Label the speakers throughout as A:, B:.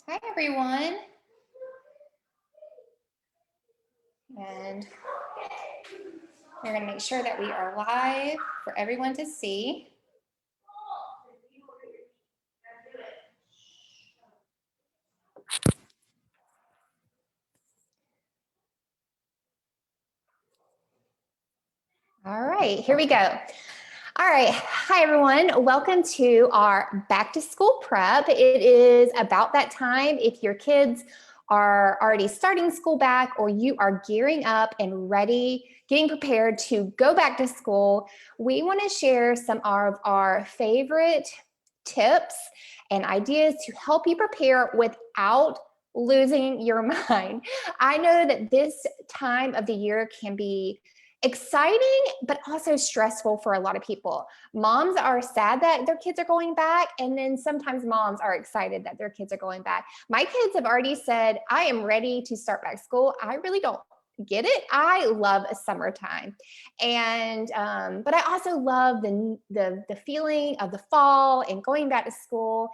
A: Hi, everyone. And we're going to make sure that we are live for everyone to see. All right, here we go. All right, hi everyone. Welcome to our back to school prep. It is about that time if your kids are already starting school back or you are gearing up and ready, getting prepared to go back to school. We want to share some of our favorite tips and ideas to help you prepare without losing your mind. I know that this time of the year can be exciting, but also stressful for a lot of people. Moms are sad that their kids are going back, and then sometimes moms are excited that their kids are going back. My kids have already said, I am ready to start back school. I really don't get it. I love summertime. And but I also love the feeling of the fall and going back to school.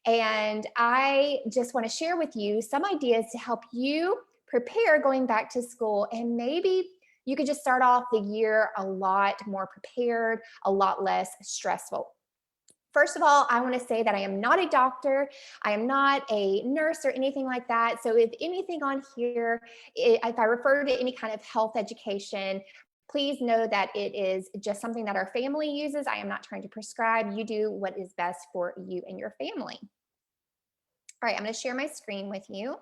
A: And I just want to share with you some ideas to help you prepare going back to school, and maybe you could just start off the year a lot more prepared, a lot less stressful. First of all, I want to say that I am not a doctor. I am not a nurse or anything like that. So if anything on here, if I refer to any kind of health education, please know that it is just something that our family uses. I am not trying to prescribe. You do what is best for you and your family. All right, I'm going to share my screen with you.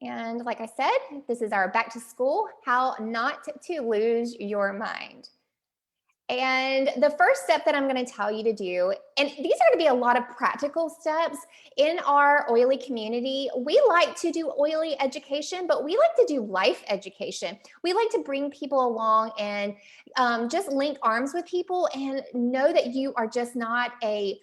A: And like I said, this is our back to school, how not to lose your mind. And the first step that I'm going to tell you to do, and these are going to be a lot of practical steps in our oily community. We like to do oily education, but we like to do life education. We like to bring people along and just link arms with people and know that you are just not a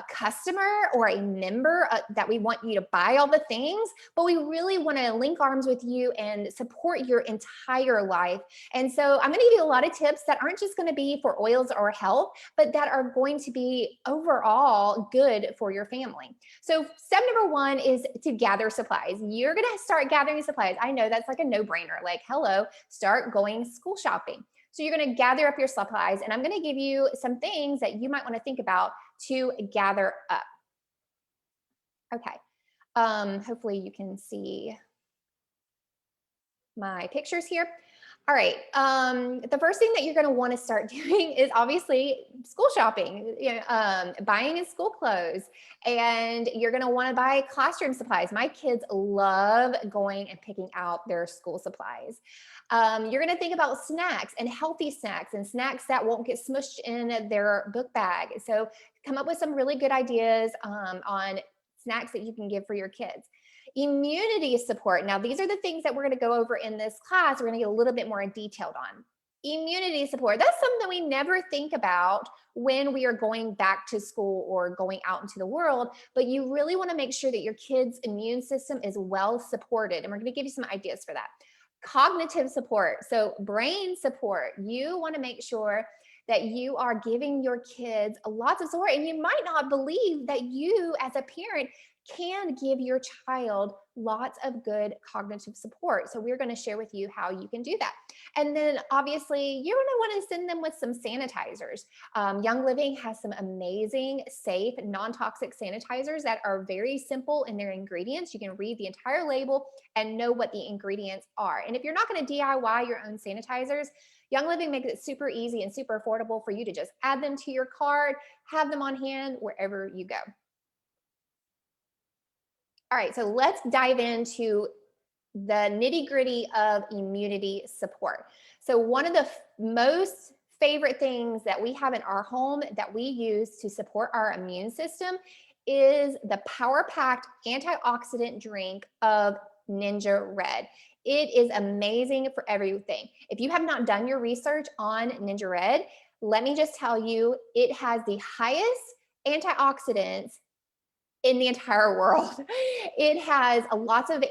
A: customer or a member that we want you to buy all the things, but we really want to link arms with you and support your entire life. And so I'm going to give you a lot of tips that aren't just going to be for oils or health, but that are going to be overall good for your family. So step number one is to gather supplies. You're going to start gathering supplies. I know that's like a no-brainer, like, hello, start going school shopping. So you're going to gather up your supplies, and I'm going to give you some things that you might want to think about to gather up. Okay, hopefully you can see my pictures here. All right, the first thing that you're gonna wanna start doing is obviously school shopping, buying school clothes, and you're gonna wanna buy classroom supplies. My kids love going and picking out their school supplies. You're gonna think about snacks and healthy snacks and snacks that won't get smushed in their book bag. So come up with some really good ideas on snacks that you can give for your kids. Immunity support. Now, these are the things that we're going to go over in this class. We're going to get a little bit more detailed on. Immunity support. That's something we never think about when we are going back to school or going out into the world, but you really want to make sure that your kid's immune system is well supported. And we're going to give you some ideas for that. Cognitive support. So brain support. You want to make sure that you are giving your kids lots of support. And you might not believe that you as a parent can give your child lots of good cognitive support. So we're going to share with you how you can do that. And then obviously you're going to want to send them with some sanitizers. Young Living has some amazing, safe, non-toxic sanitizers that are very simple in their ingredients. You can read the entire label and know what the ingredients are. And if you're not going to DIY your own sanitizers, Young Living makes it super easy and super affordable for you to just add them to your cart, have them on hand wherever you go. All right, so let's dive into the nitty-gritty of immunity support. So one of the most favorite things that we have in our home that we use to support our immune system is the power-packed antioxidant drink of Ninja Red. It is amazing for everything. If you have not done your research on Ninja Red, let me just tell you, it has the highest antioxidants in the entire world. It has lots of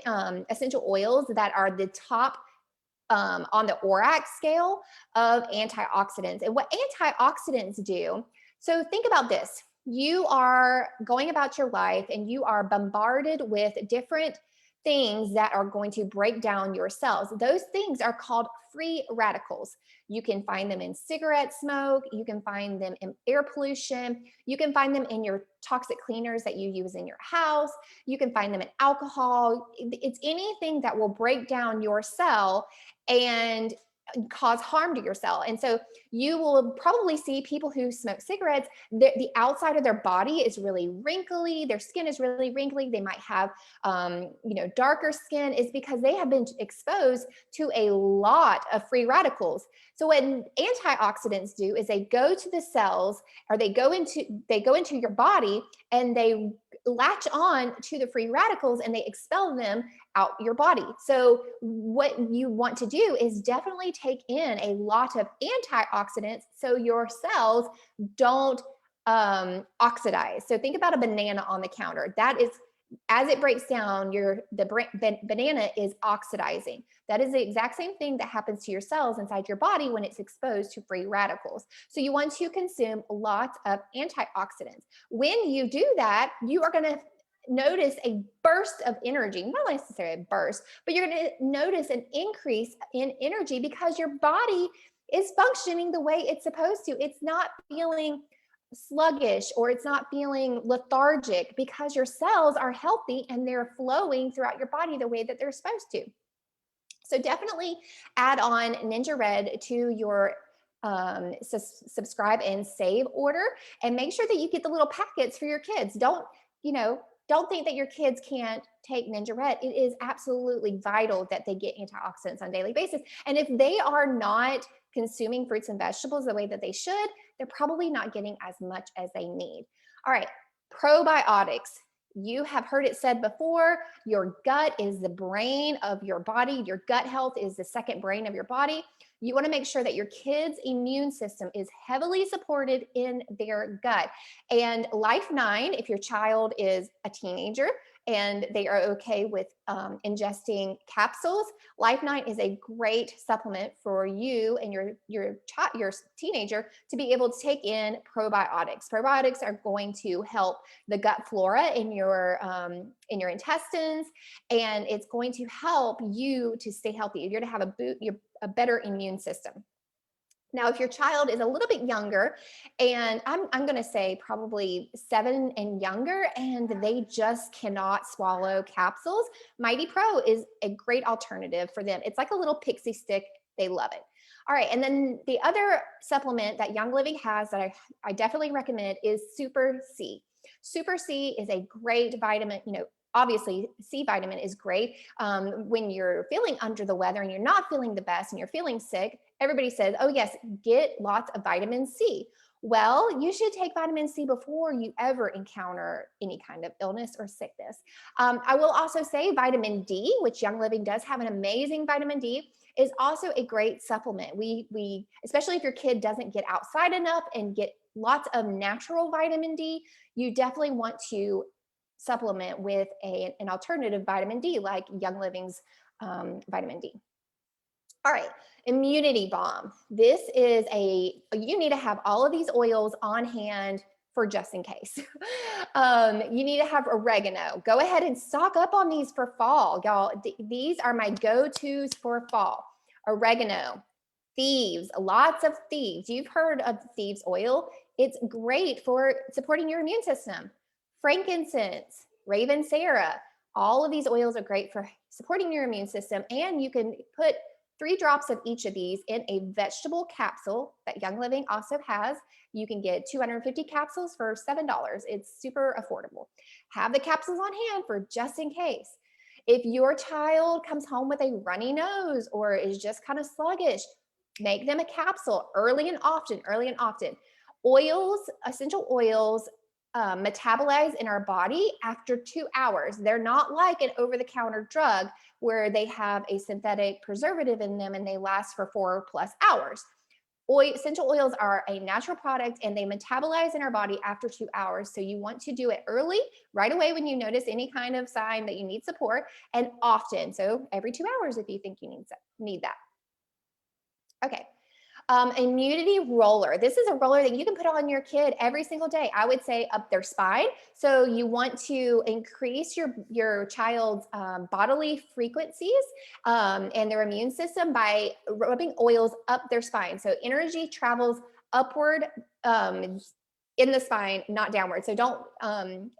A: essential oils that are the top on the ORAC scale of antioxidants. And what antioxidants do, so think about this. You are going about your life and you are bombarded with different things that are going to break down your cells. Those things are called free radicals. You can find them in cigarette smoke, you can find them in air pollution, you can find them in your toxic cleaners that you use in your house, you can find them in alcohol. It's anything that will break down your cell and cause harm to your cell. And so you will probably see people who smoke cigarettes, the outside of their body is really wrinkly, their skin is really wrinkly, they might have darker skin, is because they have been exposed to a lot of free radicals. So what antioxidants do is they go to the cells, or they go into your body, and they latch on to the free radicals and they expel them out your body. So what you want to do is definitely take in a lot of antioxidants so your cells don't oxidize. So think about a banana on the counter. That is, as it breaks down, the banana is oxidizing. That is the exact same thing that happens to your cells inside your body when it's exposed to free radicals. So you want to consume lots of antioxidants. When you do that, you are going to notice a burst of energy, not necessarily a burst, but you're going to notice an increase in energy because your body is functioning the way it's supposed to. It's not feeling sluggish or it's not feeling lethargic because your cells are healthy and they're flowing throughout your body the way that they're supposed to. So definitely add on Ninja Red to your subscribe and save order, and make sure that you get the little packets for your kids. Don't think that your kids can't take Ninja Red. It is absolutely vital that they get antioxidants on a daily basis. And if they are not consuming fruits and vegetables the way that they should, they're probably not getting as much as they need. All right, probiotics. You have heard it said before, your gut is the brain of your body. Your gut health is the second brain of your body. You want to make sure that your kid's immune system is heavily supported in their gut. And Life 9, if your child is a teenager and they are okay with ingesting capsules, Life 9 is a great supplement for you and your teenager to be able to take in probiotics. Probiotics are going to help the gut flora in your intestines, and it's going to help you to stay healthy. You're to have a better immune system. Now, if your child is a little bit younger, and I'm going to say probably 7 and younger, and they just cannot swallow capsules, Mighty Pro is a great alternative for them. It's like a little pixie stick. They love it. All right. And then the other supplement that Young Living has that I definitely recommend is Super C. Super C is a great vitamin. Obviously, C vitamin is great when you're feeling under the weather and you're not feeling the best and you're feeling sick. Everybody says, oh yes, get lots of vitamin C. Well, you should take vitamin C before you ever encounter any kind of illness or sickness. I will also say vitamin D, which Young Living does have an amazing vitamin D, is also a great supplement. We especially if your kid doesn't get outside enough and get lots of natural vitamin D, you definitely want to supplement with an alternative vitamin D like Young Living's vitamin D. All right, immunity bomb. This is you need to have all of these oils on hand for just in case. You need to have oregano. Go ahead and stock up on these for fall, y'all. These are my go-tos for fall. Oregano, thieves, lots of thieves. You've heard of thieves oil. It's great for supporting your immune system. Frankincense, Raven Sarah, all of these oils are great for supporting your immune system, and you can put 3 drops of each of these in a vegetable capsule that Young Living also has. You can get 250 capsules for $7. It's super affordable. Have the capsules on hand for just in case. If your child comes home with a runny nose or is just kind of sluggish, make them a capsule early and often. Oils, essential oils, metabolize in our body after 2 hours. They're not like an over-the-counter drug where they have a synthetic preservative in them and they last for 4+ hours. Essential oils are a natural product and they metabolize in our body after 2 hours. So you want to do it early, right away when you notice any kind of sign that you need support, and often. So every 2 hours if you think you need that. Okay. Immunity roller. This is a roller that you can put on your kid every single day. I would say up their spine. So you want to increase your child's bodily frequencies and their immune system by rubbing oils up their spine. So energy travels upward in the spine, not downward. So don't,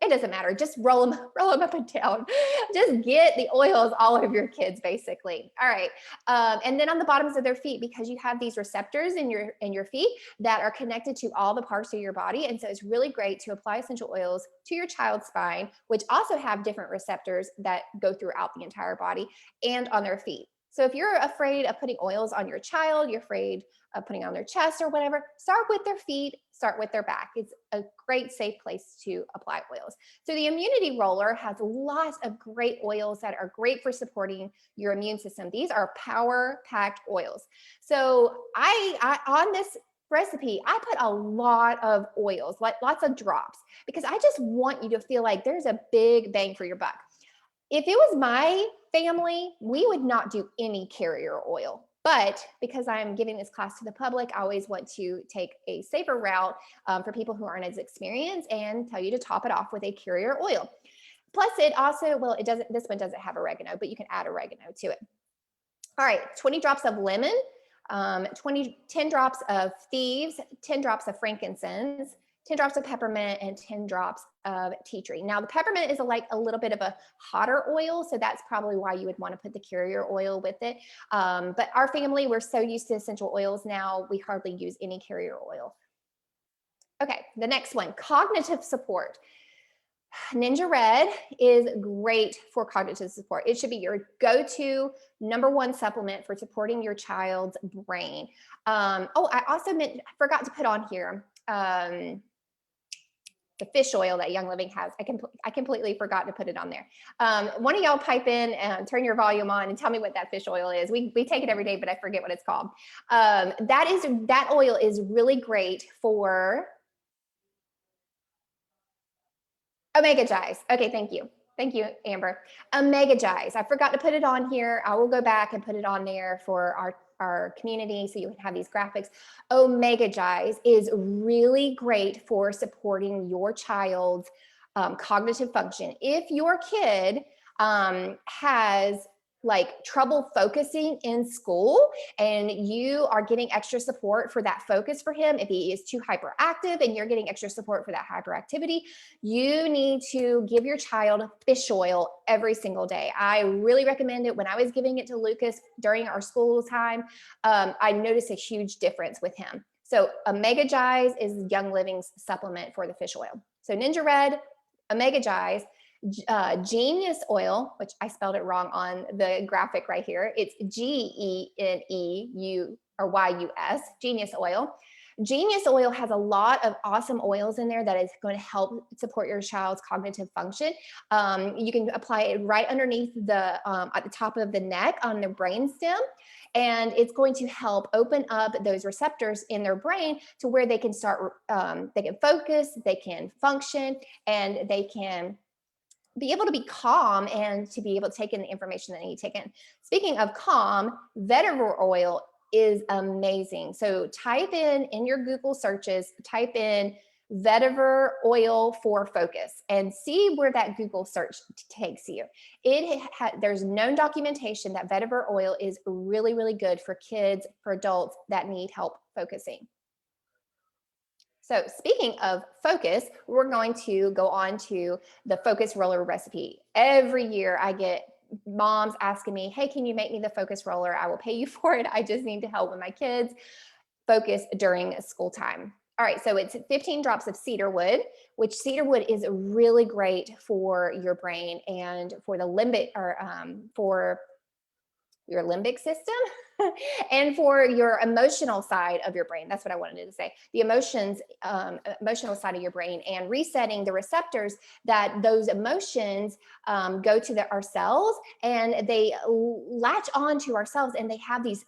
A: it doesn't matter. Just roll them up and down. Just get the oils all over your kids, basically. All right. And then on the bottoms of their feet, because you have these receptors in your feet that are connected to all the parts of your body. And so it's really great to apply essential oils to your child's spine, which also have different receptors that go throughout the entire body, and on their feet. So if you're afraid of putting oils on your child, you're afraid of putting on their chest or whatever, start with their feet, start with their back. It's a great safe place to apply oils. So the immunity roller has lots of great oils that are great for supporting your immune system. These are power-packed oils. So I on this recipe, I put a lot of oils, like lots of drops, because I just want you to feel like there's a big bang for your buck. If it was my family, we would not do any carrier oil. But because I'm giving this class to the public, I always want to take a safer route for people who aren't as experienced and tell you to top it off with a carrier oil. Plus it also, well, it doesn't, this one doesn't have oregano, but you can add oregano to it. All right, 20 drops of lemon, 10 drops of thieves, 10 drops of frankincense, 10 drops of peppermint, and 10 drops of tea tree. Now the peppermint is like a little bit of a hotter oil, so that's probably why you would want to put the carrier oil with it. But our family, we're so used to essential oils now, we hardly use any carrier oil. Okay, the next one, cognitive support. Ninja Red is great for cognitive support. It should be your go-to #1 supplement for supporting your child's brain. Oh, I also forgot to put on here the fish oil that Young Living has. I completely forgot to put it on there. One of y'all pipe in and turn your volume on and tell me what that fish oil is. We take it every day, but I forget what it's called. That oil is really great for Omega Gies. Okay, thank you. Thank you, Amber. Omega Gies. I forgot to put it on here. I will go back and put it on there for our community so you can have these graphics. Omega Gies is really great for supporting your child's cognitive function. If your kid has like trouble focusing in school and you are getting extra support for that focus for him, if he is too hyperactive and you're getting extra support for that hyperactivity, you need to give your child fish oil every single day. I really recommend it. When I was giving it to Lucas during our school time, I noticed a huge difference with him. So Omega Gies is Young Living's supplement for the fish oil. So Ninja Red, Omega Gies, Genius oil, which I spelled it wrong on the graphic right here. It's GENEUS, Genius oil. Genius oil has a lot of awesome oils in there that is going to help support your child's cognitive function. You can apply it right underneath at the top of the neck on the brain stem. And it's going to help open up those receptors in their brain to where they can start, they can focus, they can function, and they can be able to be calm and to be able to take in the information that they need to take in. Speaking of calm, vetiver oil is amazing. So type in your Google searches, type in vetiver oil for focus and see where that Google search takes you. There's known documentation that vetiver oil is really, really good for kids, for adults that need help focusing. So speaking of focus, we're going to go on to the focus roller recipe. Every year I get moms asking me, hey, can you make me the focus roller? I will pay you for it. I just need to help with my kids focus during school time. All right, so it's 15 drops of cedar wood, which cedar wood is really great for your brain and for the limbic, or for your limbic system and for your emotional side of your brain. That's what I wanted to say. The emotional side of your brain, and resetting the receptors that those emotions go to our cells, and they latch on to ourselves, and they have these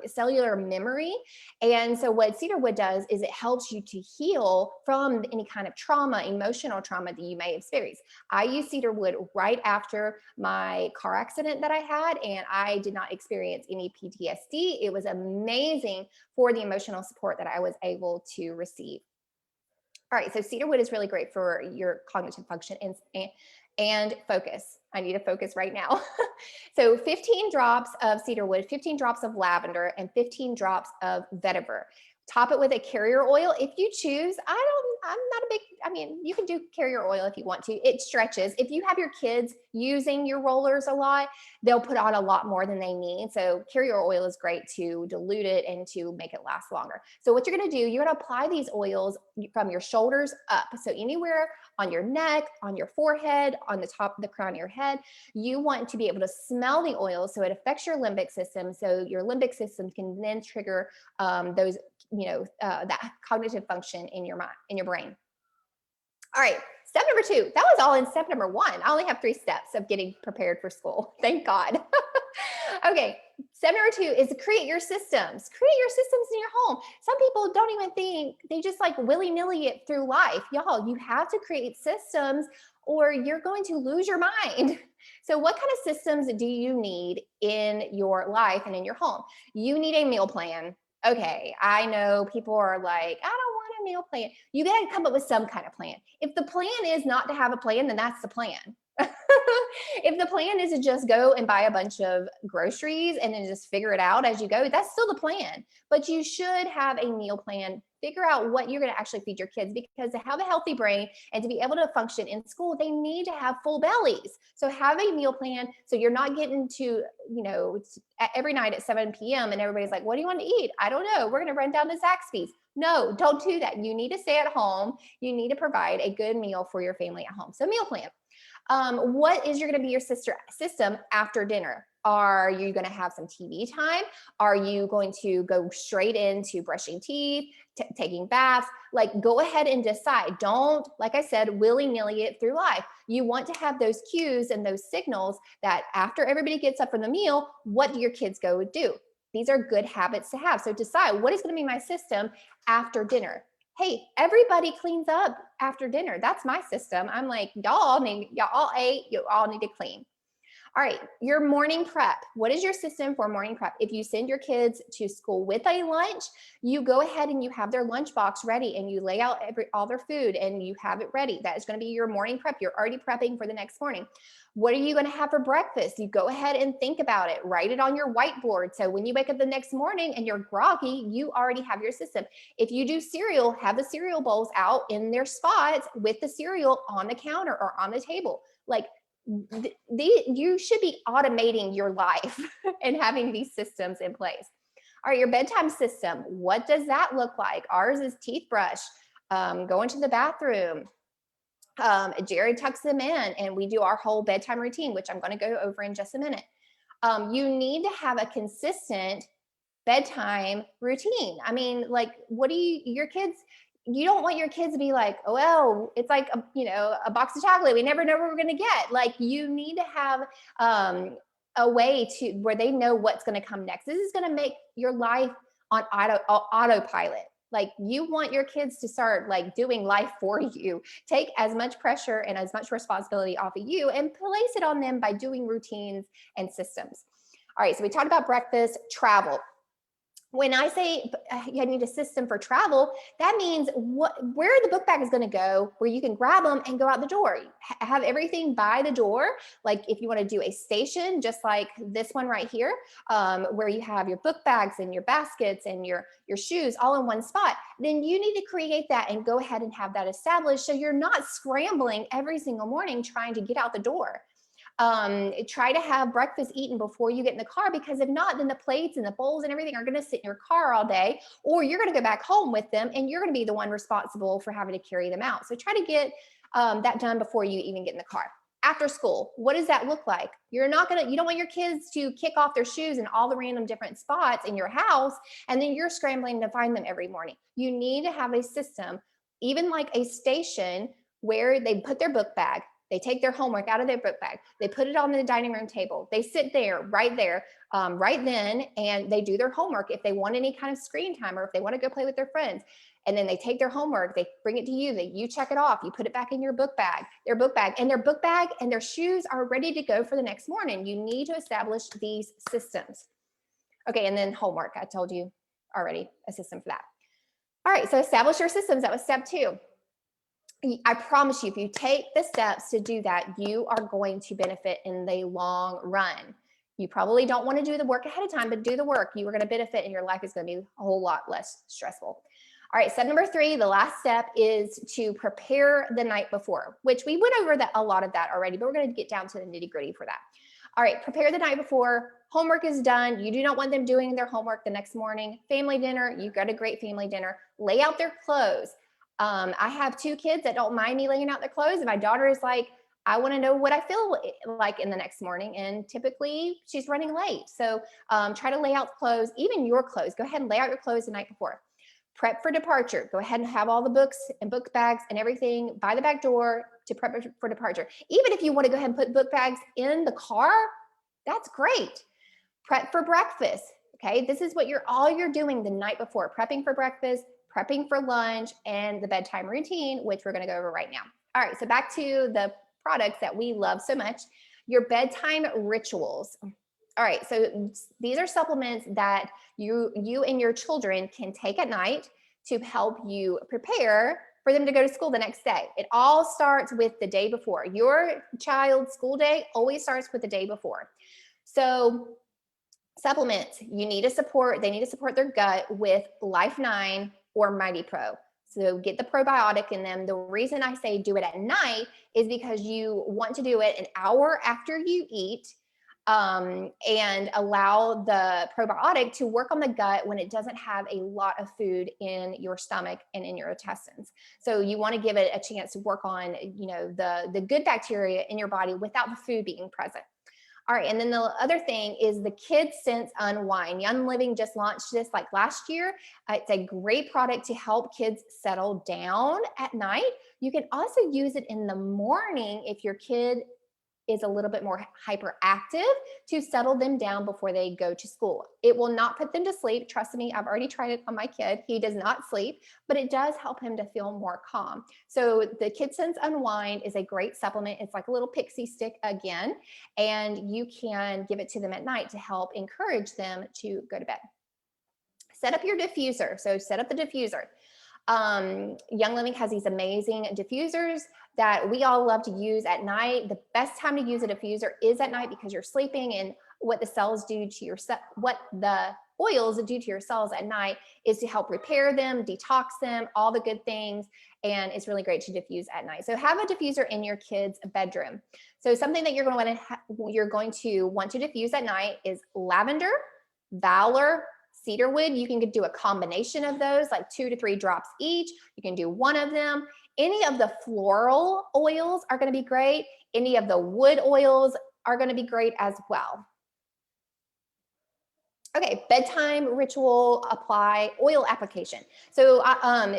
A: cellular memory. And so what cedarwood does is it helps you to heal from any kind of trauma, emotional trauma that you may experience. I use cedarwood right after my car accident that I had, and I did not experience any PTSD PTSD. It was amazing for the emotional support that I was able to receive. All right, so cedarwood is really great for your cognitive function and focus. I need to focus right now. So 15 drops of cedarwood, 15 drops of lavender, and 15 drops of vetiver. Top it with a carrier oil if you choose. I'm not a big, I mean, you can do carrier oil if you want to. It stretches. If you have your kids using your rollers a lot, they'll put on a lot more than they need. So carrier oil is great to dilute it and to make it last longer. So what you're gonna do, you're gonna apply these oils from your shoulders up. So anywhere on your neck, on your forehead, on the top of the crown of your head, you want to be able to smell the oil so it affects your limbic system. So your limbic system can then trigger those, that cognitive function in your mind, in your brain. All right, step number 2. That was all in step number 1. I only have 3 steps of getting prepared for school. Thank God. Okay, step number 2 is to create your systems. Create your systems in your home. Some people don't even think, they just like willy-nilly it through life. Y'all, you have to create systems or you're going to lose your mind. So what kind of systems do you need in your life and in your home? You need a meal plan. Okay, I know people are like, I don't want a meal plan. You got to come up with some kind of plan. If the plan is not to have a plan, then that's the plan. If the plan is to just go and buy a bunch of groceries and then just figure it out as you go, that's still the plan. But you should have a meal plan. Figure out what you're going to actually feed your kids, because to have a healthy brain and to be able to function in school, they need to have full bellies. So have a meal plan so you're not getting to, every night at 7 p.m. and everybody's like, what do you want to eat? I don't know. We're going to run down to Zaxby's. No, don't do that. You need to stay at home. You need to provide a good meal for your family at home. So meal plan. What is going to be your system after dinner? Are you going to have some TV time? Are you going to go straight into brushing teeth, taking baths? Like, go ahead and decide. Don't, like I said, willy-nilly it through life. You want to have those cues and those signals that after everybody gets up from the meal, what do your kids go do? These are good habits to have. So decide, what is going to be my system after dinner? Hey, everybody cleans up after dinner. That's my system. I'm like, y'all ate, you all need to clean. All right, your morning prep. What is your system for morning prep? If you send your kids to school with a lunch, you go ahead and you have their lunchbox ready and you lay out all their food and you have it ready. That is going to be your morning prep. You're already prepping for the next morning. What are you going to have for breakfast? You go ahead and think about it. Write it on your whiteboard. So when you wake up the next morning and you're groggy, you already have your system. If you do cereal, have the cereal bowls out in their spots with the cereal on the counter or on the table. Like, you should be automating your life and having these systems in place. All right, your bedtime system. What does that look like? Ours is teeth brush, going to the bathroom. Jared tucks them in and we do our whole bedtime routine, which I'm going to go over in just a minute. You need to have a consistent bedtime routine. I mean, like, your kids, you don't want your kids to be like, oh, well, it's like, a box of chocolate. We never know what we're going to get. Like, you need to have a way to where they know what's going to come next. This is going to make your life on autopilot. Like, you want your kids to start like doing life for you. Take as much pressure and as much responsibility off of you and place it on them by doing routines and systems. All right, so we talked about breakfast, travel. When I say you need a system for travel, that means where the book bag is going to go, where you can grab them and go out the door. Have everything by the door. Like, if you want to do a station, just like this one right here, where you have your book bags and your baskets and your shoes all in one spot, then you need to create that and go ahead and have that established so you're not scrambling every single morning trying to get out the door. Try to have breakfast eaten before you get in the car, because if not, then the plates and the bowls and everything are going to sit in your car all day, or you're going to go back home with them and you're going to be the one responsible for having to carry them out. So try to get that done before you even get in the car. After school, what does that look like? You don't want your kids to kick off their shoes in all the random different spots in your house, and then you're scrambling to find them every morning. You need to have a system, even like a station, where they put their book bag. They take their homework out of their book bag. They put it on the dining room table. They sit right then, and they do their homework. If they want any kind of screen time or if they want to go play with their friends, and then they take their homework, they bring it to you, you check it off, you put it back in your book bag, their book bag and their shoes are ready to go for the next morning. You need to establish these systems. Okay, and then homework. I told you already a system for that. All right, so establish your systems. That was step 2. I promise you, if you take the steps to do that, you are going to benefit in the long run. You probably don't want to do the work ahead of time, but do the work. You are going to benefit and your life is going to be a whole lot less stressful. All right, step number 3, the last step is to prepare the night before, which we went over a lot of that already, but we're going to get down to the nitty gritty for that. All right, prepare the night before. Homework is done. You do not want them doing their homework the next morning. Family dinner, you got a great family dinner. Lay out their clothes. I have 2 kids that don't mind me laying out their clothes. And my daughter is like, I want to know what I feel like in the next morning. And typically she's running late. So try to lay out clothes, even your clothes. Go ahead and lay out your clothes the night before. Prep for departure. Go ahead and have all the books and book bags and everything by the back door to prep for departure. Even if you want to go ahead and put book bags in the car, that's great. Prep for breakfast. Okay, this is what you're doing the night before, prepping for breakfast, prepping for lunch, and the bedtime routine, which we're going to go over right now. All right, so back to the products that we love so much, your bedtime rituals. All right, so these are supplements that you and your children can take at night to help you prepare for them to go to school the next day. It all starts with the day before. Your child's school day always starts with the day before. So supplements, they need to support their gut with Life 9 or Mighty Pro. So get the probiotic in them. The reason I say do it at night is because you want to do it an hour after you eat, and allow the probiotic to work on the gut when it doesn't have a lot of food in your stomach and in your intestines. So you want to give it a chance to work on, the good bacteria in your body without the food being present. All right, and then the other thing is the Kids Sense Unwind. Young Living just launched this like last year. It's a great product to help kids settle down at night. You can also use it in the morning if your kid is a little bit more hyperactive, to settle them down before they go to school. It will not put them to sleep. Trust me, I've already tried it on my kid. He does not sleep, but it does help him to feel more calm. So the Kids Sense Unwind is a great supplement. It's like a little pixie stick again, and you can give it to them at night to help encourage them to go to bed. Set up your diffuser. So set up the diffuser. Young Living has these amazing diffusers that we all love to use at night. The best time to use a diffuser is at night because you're sleeping, and what the oils do to your cells at night is to help repair them, detox them, all the good things, and it's really great to diffuse at night. So have a diffuser in your kid's bedroom. So something that you're going to want to diffuse at night is lavender, valor, cedarwood. You can do a combination of those, like 2 to 3 drops each. You can do one of them. Any of the floral oils are going to be great. Any of the wood oils are going to be great as well. Okay, bedtime ritual oil application. So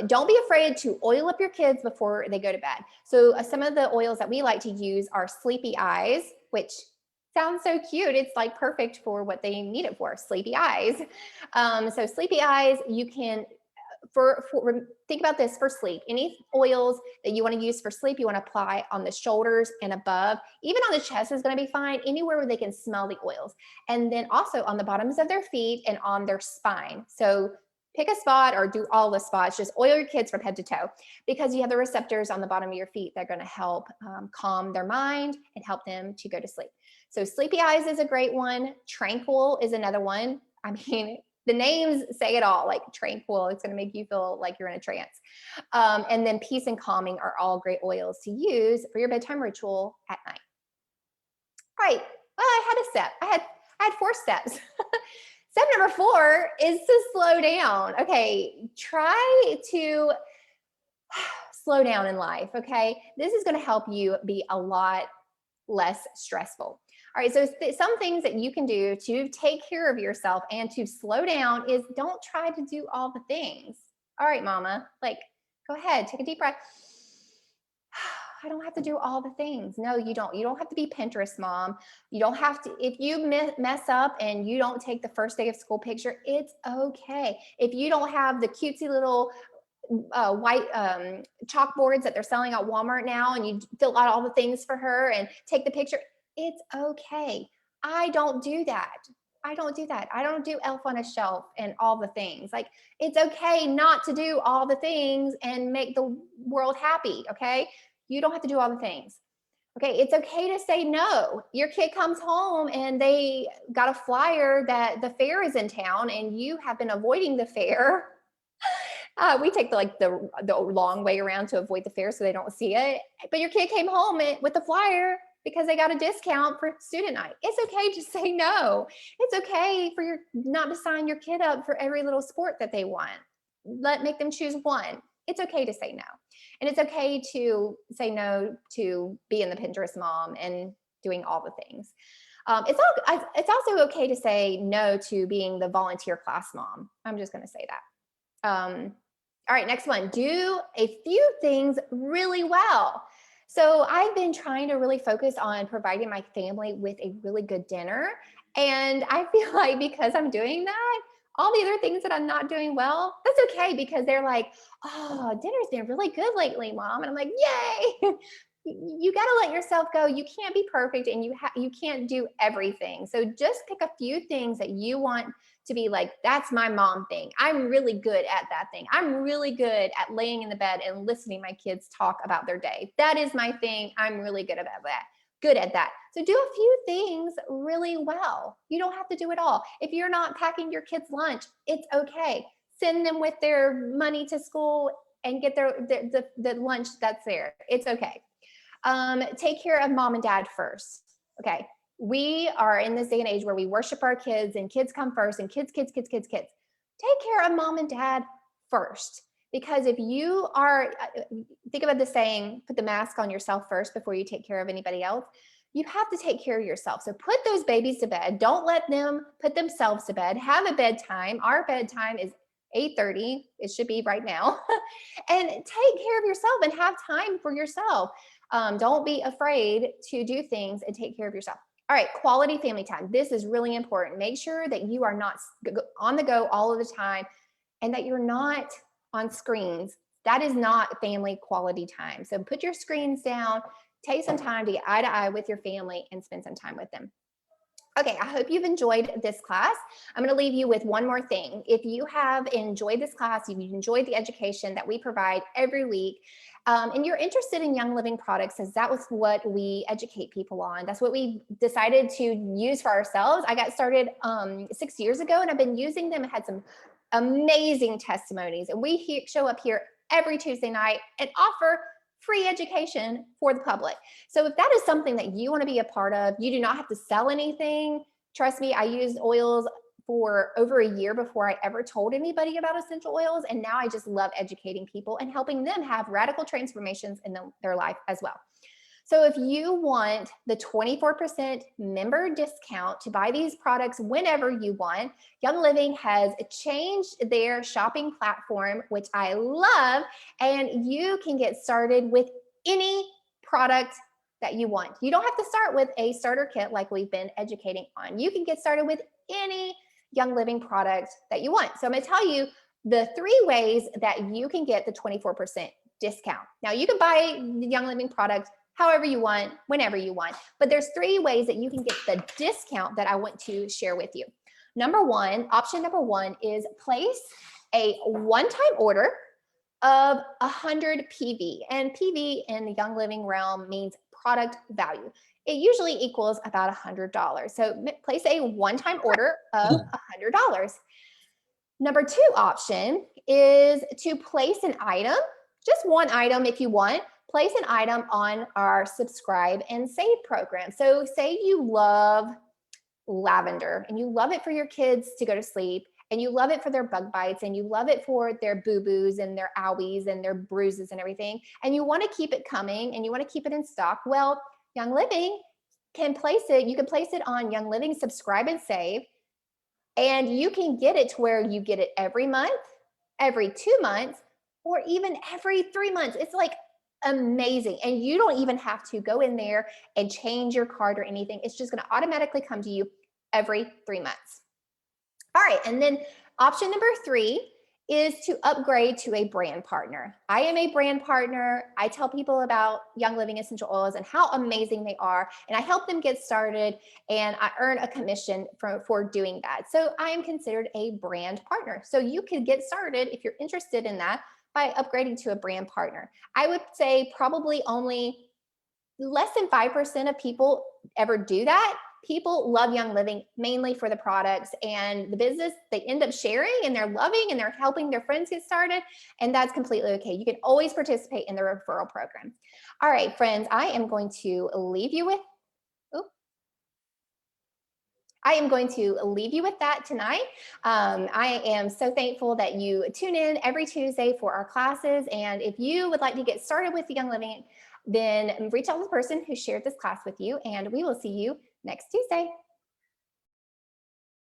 A: don't be afraid to oil up your kids before they go to bed. So some of the oils that we like to use are Sleepy Eyes, which sounds so cute. It's like perfect for what they need it for, sleepy eyes. So Sleepy Eyes, you can, think about this for sleep. Any oils that you want to use for sleep, you want to apply on the shoulders and above. Even on the chest is going to be fine, anywhere where they can smell the oils. And then also on the bottoms of their feet and on their spine. So pick a spot or do all the spots. Just oil your kids from head to toe, because you have the receptors on the bottom of your feet that are going to help calm their mind and help them to go to sleep. So Sleepy Eyes is a great one. Tranquil is another one. I mean, the names say it all, like Tranquil. It's going to make you feel like you're in a trance. And then Peace and Calming are all great oils to use for your bedtime ritual at night. All right. Well, I had a step. I had 4 steps. Step number 4 is to slow down. Okay, try to slow down in life, okay? This is going to help you be a lot less stressful. All right, so some things that you can do to take care of yourself and to slow down is don't try to do all the things. All right, mama, like, go ahead, take a deep breath. I don't have to do all the things. No, you don't. You don't have to be Pinterest mom. You don't have to. If you mess up and you don't take the first day of school picture, it's okay. If you don't have the cutesy little white chalkboards that they're selling at Walmart now, and you fill out all the things for her and take the picture, it's okay. I don't do that. I don't do that. I don't do elf on a shelf and all the things. Like, it's okay not to do all the things and make the world happy. Okay. You don't have to do all the things. Okay. It's okay to say no. Your kid comes home and they got a flyer that the fair is in town and you have been avoiding the fair. We take the long way around to avoid the fair so they don't see it. But your kid came home with the flyer because they got a discount for student night. It's okay to say no. It's okay for your not to sign your kid up for every little sport that they want. Make them choose one. It's okay to say no. And it's okay to say no to being the Pinterest mom and doing all the things. It's also okay to say no to being the volunteer class mom. I'm just going to say that. All right, next one. Do a few things really well. So I've been trying to really focus on providing my family with a really good dinner. And I feel like because I'm doing that, all the other things that I'm not doing well, that's okay because they're like, oh, dinner's been really good lately, mom. And I'm like, yay. You got to let yourself go. You can't be perfect and you can't do everything. So just pick a few things that you want to be like, that's my mom thing. I'm really good at that thing. I'm really good at laying in the bed and listening to my kids talk about their day. That is my thing. I'm really good at that. Good at that. So do a few things really well. You don't have to do it all. If you're not packing your kids' lunch, it's okay. Send them with their money to school and get the lunch that's there. It's okay. Take care of mom and dad first. Okay. We are in this day and age where we worship our kids and kids come first and kids. Take care of mom and dad first. Because if you are, think about the saying, put the mask on yourself first before you take care of anybody else. You have to take care of yourself. So put those babies to bed. Don't let them put themselves to bed. Have a bedtime. Our bedtime is 8:30. It should be right now. And take care of yourself and have time for yourself. Don't be afraid to do things and take care of yourself. All right, quality family time. This is really important. Make sure that you are not on the go all of the time and that you're not on screens. That is not family quality time. So put your screens down, take some time to get eye to eye with your family and spend some time with them. Okay, I hope you've enjoyed this class. I'm going to leave you with one more thing. If you have enjoyed this class, if you've enjoyed the education that we provide every week, and you're interested in Young Living products, as that was what we educate people on. That's what we decided to use for ourselves. I got started 6 years ago, and I've been using them and had some amazing testimonies. And we show up here every Tuesday night and offer free education for the public. So if that is something that you want to be a part of, you do not have to sell anything. Trust me, I used oils for over a year before I ever told anybody about essential oils. And now I just love educating people and helping them have radical transformations in their life as well. So if you want the 24% member discount to buy these products whenever you want, Young Living has changed their shopping platform, which I love, and you can get started with any product that you want. You don't have to start with a starter kit like we've been educating on. You can get started with any Young Living product that you want. So I'm going to tell you the 3 ways that you can get the 24% discount. Now you can buy the Young Living product however you want, whenever you want. But there's 3 ways that you can get the discount that I want to share with you. Option number one is place a one-time order of 100 PV. And PV in the Young Living realm means product value. It usually equals about $100. So place a one-time order of $100. Number 2 option is to place an item, just one item if you want. Place an item on our subscribe and save program. So say you love lavender and you love it for your kids to go to sleep and you love it for their bug bites and you love it for their boo-boos and their owies and their bruises and everything. And you want to keep it coming and you want to keep it in stock. Well, Young Living can place it. You can place it on Young Living subscribe and save. And you can get it to where you get it every month, every 2 months, or even every 3 months. It's like amazing. And you don't even have to go in there and change your card or anything. It's just going to automatically come to you every 3 months. All right. And then option number 3 is to upgrade to a brand partner. I am a brand partner. I tell people about Young Living essential oils and how amazing they are, and I help them get started, and I earn a commission for doing that. So I am considered a brand partner. So you can get started if you're interested in that by upgrading to a brand partner. I would say probably only less than 5% of people ever do that. People love Young Living mainly for the products and the business. They end up sharing and they're loving and they're helping their friends get started. And that's completely okay. You can always participate in the referral program. All right, friends, I am going to leave you with, that tonight. I am so thankful that you tune in every Tuesday for our classes. And if you would like to get started with Young Living, then reach out to the person who shared this class with you, and we will see you next Tuesday.